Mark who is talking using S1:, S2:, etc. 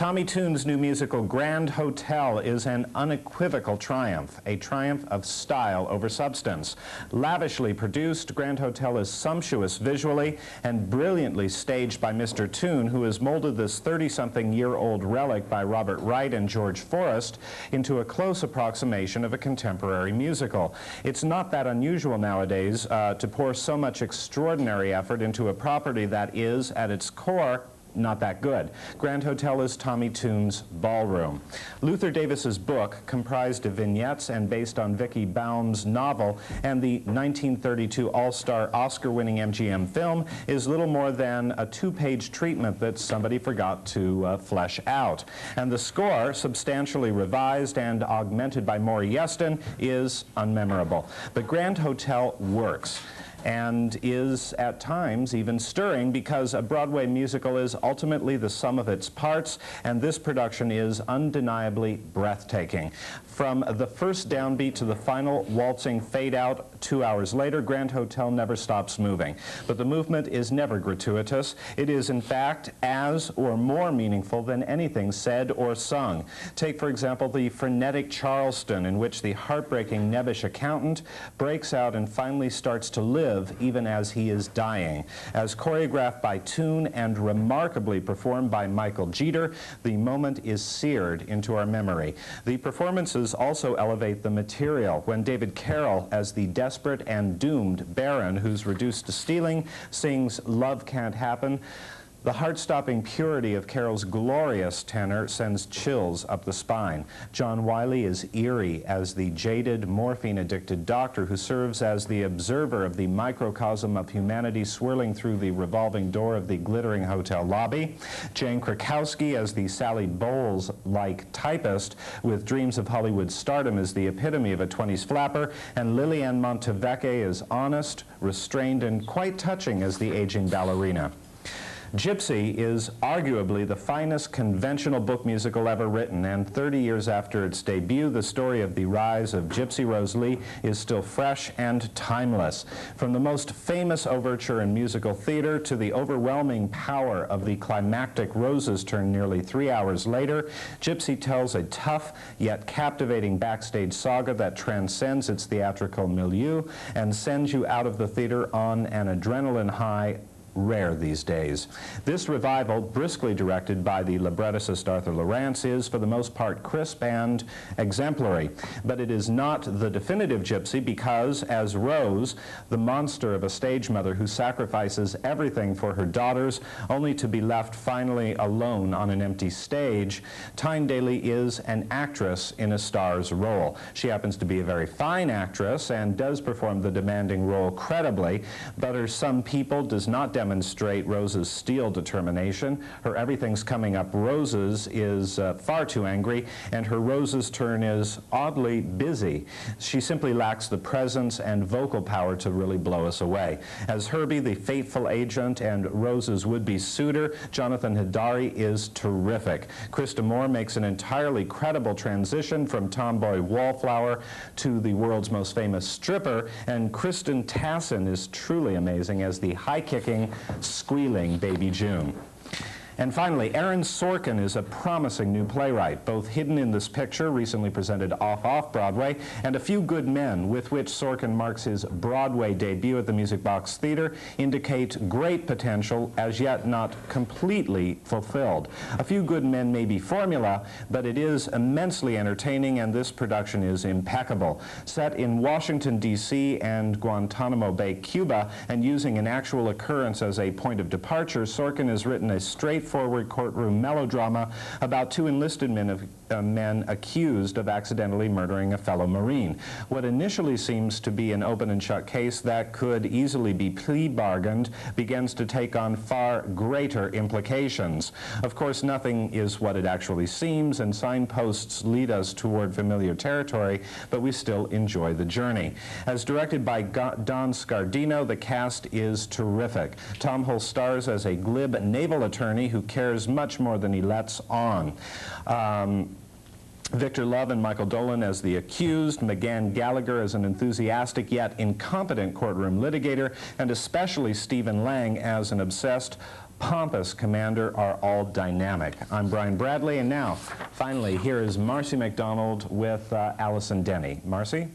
S1: Tommy Tune's new musical Grand Hotel is an unequivocal triumph, a triumph of style over substance. Lavishly produced, Grand Hotel is sumptuous visually and brilliantly staged by Mr. Tune, who has molded this 30-something-year-old relic by Robert Wright and George Forrest into a close approximation of a contemporary musical. It's not that unusual nowadays to pour so much extraordinary effort into a property that is, at its core, not that good. Grand Hotel is Tommy Tune's ballroom. Luther Davis's book, comprised of vignettes and based on Vicki Baum's novel and the 1932 All-Star Oscar-winning MGM film, is little more than a two-page treatment that somebody forgot to flesh out. And the score, substantially revised and augmented by Maury Yeston, is unmemorable. But Grand Hotel works, and is at times even stirring, because a Broadway musical is ultimately the sum of its parts, and this production is undeniably breathtaking. From the first downbeat to the final waltzing fade out 2 hours later, Grand Hotel never stops moving. But the movement is never gratuitous. It is in fact as or more meaningful than anything said or sung. Take for example the frenetic Charleston, in which the heartbreaking Nebbish accountant breaks out and finally starts to live even as he is dying. As choreographed by Tune and remarkably performed by Michael Jeter, the moment is seared into our memory. The performances also elevate the material. When David Carroll, as the desperate and doomed Baron who's reduced to stealing, sings "Love Can't Happen," the heart-stopping purity of Carroll's glorious tenor sends chills up the spine. John Wiley is eerie as the jaded, morphine-addicted doctor who serves as the observer of the microcosm of humanity swirling through the revolving door of the glittering hotel lobby. Jane Krakowski as the Sally Bowles-like typist with dreams of Hollywood stardom as the epitome of a 20s flapper. And Liliane Montevecchi is honest, restrained, and quite touching as the aging ballerina. Gypsy is arguably the finest conventional book musical ever written, and 30 years after its debut, the story of the rise of Gypsy Rose Lee is still fresh and timeless. From the most famous overture in musical theater to the overwhelming power of the climactic Roses turn nearly 3 hours later, Gypsy tells a tough yet captivating backstage saga that transcends its theatrical milieu and sends you out of the theater on an adrenaline high rare these days. This revival, briskly directed by the librettist Arthur Lawrence, is for the most part crisp and exemplary. But it is not the definitive Gypsy, because as Rose, the monster of a stage mother who sacrifices everything for her daughters only to be left finally alone on an empty stage, Tyne Daly is an actress in a star's role. She happens to be a very fine actress and does perform the demanding role credibly, but her Some People does not demonstrate Rose's steel determination. Her Everything's Coming Up Roses is far too angry, and her Rose's turn is oddly busy. She simply lacks the presence and vocal power to really blow us away. As Herbie, the faithful agent, and Rose's would-be suitor, Jonathan Hidari is terrific. Krista Moore makes an entirely credible transition from tomboy wallflower to the world's most famous stripper, and Kristen Tassin is truly amazing as the high-kicking, squealing Baby June. And finally, Aaron Sorkin is a promising new playwright, both hidden in this picture, recently presented off-Broadway, and A Few Good Men, with which Sorkin marks his Broadway debut at the Music Box Theater, indicate great potential, as yet not completely fulfilled. A Few Good Men may be formula, but it is immensely entertaining, and this production is impeccable. Set in Washington, D.C. and Guantanamo Bay, Cuba, and using an actual occurrence as a point of departure, Sorkin has written a straightforward courtroom melodrama about two enlisted men accused of accidentally murdering a fellow Marine. What initially seems to be an open and shut case that could easily be plea bargained begins to take on far greater implications. Of course, nothing is what it actually seems, and signposts lead us toward familiar territory, but we still enjoy the journey. As directed by Don Scardino, the cast is terrific. Tom Hulce stars as a glib naval attorney who cares much more than he lets on. Victor Love and Michael Dolan as the accused, McGann Gallagher as an enthusiastic yet incompetent courtroom litigator, and especially Stephen Lang as an obsessed pompous commander are all dynamic. I'm Brian Bradley, and now, finally, here is Marcy McDonald with Allison Denny. Marcy?